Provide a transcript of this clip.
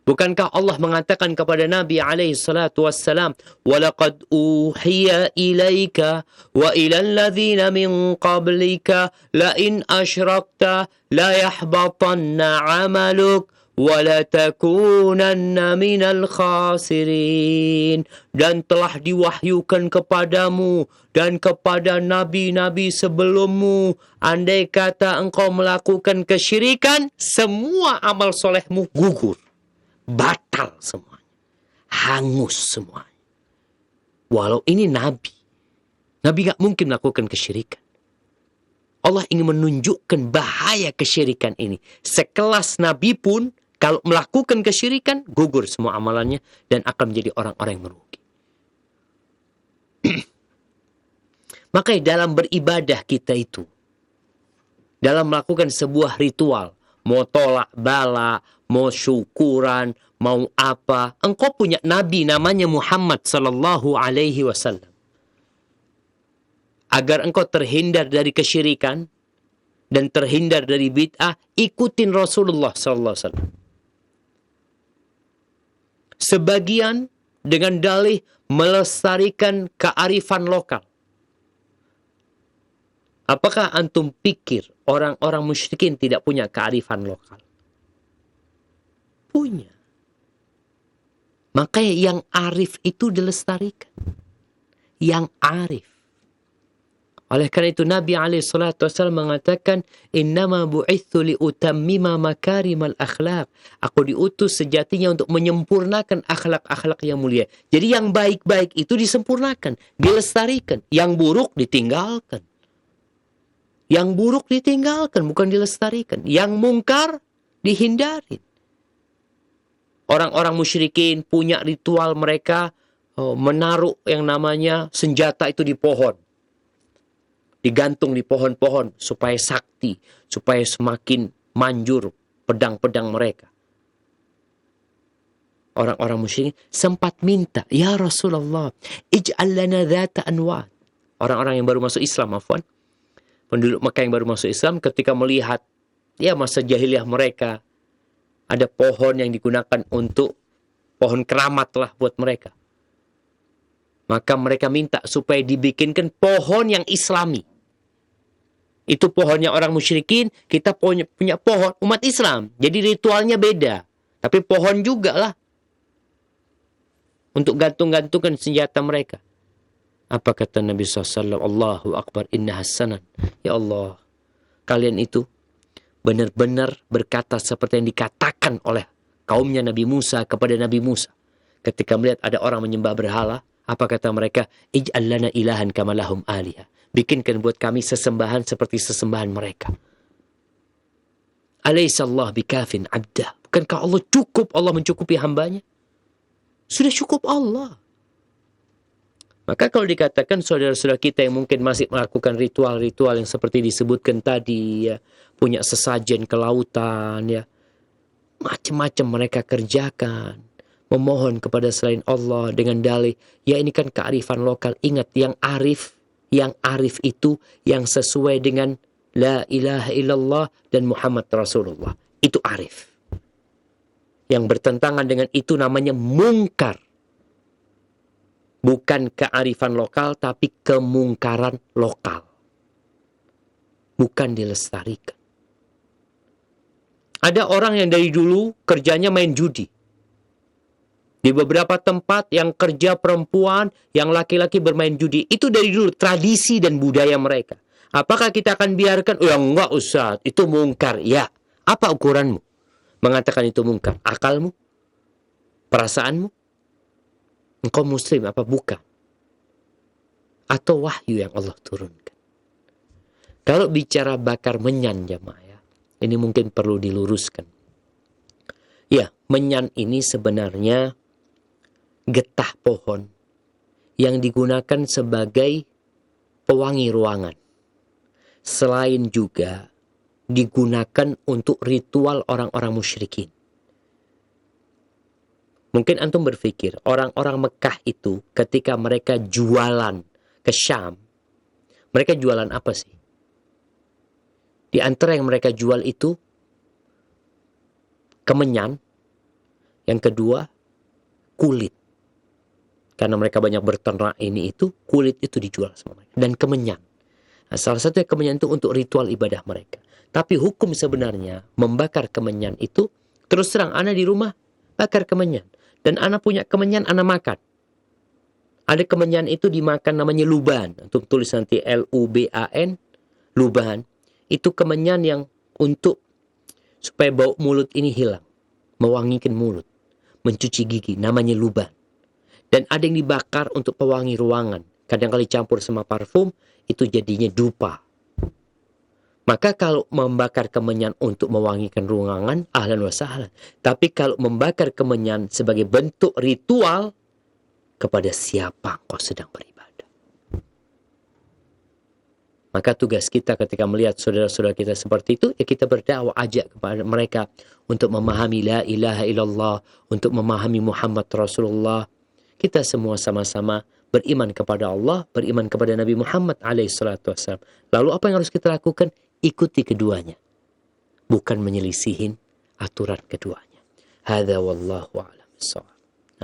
Bukankah Allah mengatakan kepada Nabi alaihi salatu wassalam, "Walaqad uhiya ilaika wa ilal ladzina min qablika la in asyrakta la yahbatanna 'amaluk wa la takunanna minal khasirin." Dan telah diwahyukan kepadamu dan kepada nabi-nabi sebelummu, andai kata engkau melakukan kesyirikan, semua amal solehmu gugur. Batal semuanya. Hangus semuanya. Walau ini Nabi. Nabi gak mungkin melakukan kesyirikan. Allah ingin menunjukkan bahaya kesyirikan ini. Sekelas Nabi pun, kalau melakukan kesyirikan, gugur semua amalannya dan akan menjadi orang-orang yang merugi. Makanya dalam beribadah kita itu, dalam melakukan sebuah ritual, mau tolak bala, mau syukuran, mau apa, engkau punya nabi namanya Muhammad sallallahu alaihi wasallam. Agar engkau terhindar dari kesyirikan dan terhindar dari bid'ah, ikutin Rasulullah sallallahu alaihi wasallam. Sebagian dengan dalih melestarikan kearifan lokal. Apakah antum pikir orang-orang musyrikin tidak punya kearifan lokal? Punya. Makanya yang arif itu dilestarikan. Yang arif. Oleh karena itu Nabi SAW mengatakan, "Innama bu'ithu liutammima makarimal akhlaq." Aku diutus sejatinya untuk menyempurnakan akhlak-akhlak yang mulia. Jadi yang baik-baik itu disempurnakan, dilestarikan. Yang buruk ditinggalkan. Yang buruk ditinggalkan, bukan dilestarikan. Yang mungkar dihindari. Orang-orang musyrikin punya ritual mereka menaruh yang namanya senjata itu di pohon. Digantung di pohon-pohon supaya sakti, supaya semakin manjur pedang-pedang mereka. Orang-orang musyrikin sempat minta, "Ya Rasulullah, ij'al lana dhata anwat." Orang-orang yang baru masuk Islam, afwan. Penduduk Mekah yang baru masuk Islam ketika melihat masa jahiliyah mereka, ada pohon yang digunakan untuk pohon keramat lah buat mereka. Maka mereka minta supaya dibikinkan pohon yang islami. Itu pohonnya orang musyrikin, kita punya pohon umat Islam. Jadi ritualnya beda. Tapi pohon juga lah. Untuk gantung-gantungkan senjata mereka. Apa kata Nabi SAW? Allahu Akbar, inna hasanan. Ya Allah, kalian itu benar-benar berkata seperti yang dikatakan oleh kaumnya Nabi Musa kepada Nabi Musa. Ketika melihat ada orang menyembah berhala, apa kata mereka? Ij'al lana ilahan kama lahum alihah. Bikinkan buat kami sesembahan seperti sesembahan mereka. Alaysallahu bikafin abdah. Bukankah Allah cukup, Allah mencukupi hambanya? Sudah cukup Allah. Maka kalau dikatakan saudara-saudara kita yang mungkin masih melakukan ritual-ritual yang seperti disebutkan tadi, ya, punya sesajen ke lautan, ya, macam-macam mereka kerjakan, memohon kepada selain Allah dengan dalih, ya ini kan kearifan lokal. Ingat, yang arif itu yang sesuai dengan la ilaha illallah dan Muhammad Rasulullah. Itu arif. Yang bertentangan dengan itu namanya mungkar. Bukan kearifan lokal, tapi kemungkaran lokal. Bukan dilestarikan. Ada orang yang dari dulu kerjanya main judi. Di beberapa tempat yang kerja perempuan, yang laki-laki bermain judi. Itu dari dulu tradisi dan budaya mereka. Apakah kita akan biarkan? Ya enggak Ustaz, itu mungkar. Ya, apa ukuranmu? Mengatakan itu mungkar. Akalmu? Perasaanmu? Engkau muslim apa bukan? Atau wahyu yang Allah turunkan? Kalau bicara bakar menyan jamaah, ya, ini mungkin perlu diluruskan. Ya, menyan ini sebenarnya getah pohon yang digunakan sebagai pewangi ruangan. Selain juga digunakan untuk ritual orang-orang musyrikin. Mungkin antum berpikir, orang-orang Mekah itu ketika mereka jualan ke Syam, mereka jualan apa sih? Di antara yang mereka jual itu kemenyan Yang kedua, kulit. Karena mereka banyak berternak ini itu, kulit itu dijual sama mereka. Dan kemenyan. Nah, salah satu kemenyan itu untuk ritual ibadah mereka. Tapi hukum sebenarnya membakar kemenyan itu, terus terang, ana di rumah bakar kemenyan. Dan ana punya kemenyan, ana makan. Ada kemenyan itu dimakan namanya luban. Untuk tulis nanti Luban, luban. Itu kemenyan yang untuk supaya bau mulut ini hilang. Mewangikan mulut. Mencuci gigi, namanya luban. Dan ada yang dibakar untuk pewangi ruangan. Kadang-kali campur sama parfum, itu jadinya dupa. Maka kalau membakar kemenyan untuk mewangikan ruangan, ahlan wa sahlan. Tapi kalau membakar kemenyan sebagai bentuk ritual, kepada siapa kau sedang beribadah? Maka tugas kita ketika melihat saudara-saudara kita seperti itu, ya kita berdakwah, ajak kepada mereka untuk memahami la ilaha illallah, untuk memahami Muhammad Rasulullah. Kita semua sama-sama beriman kepada Allah, beriman kepada Nabi Muhammad alaihissalam. Lalu apa yang harus kita lakukan? Ikuti keduanya. Bukan menyelisihin aturan keduanya. Hadza wallahu a'lam bissawab.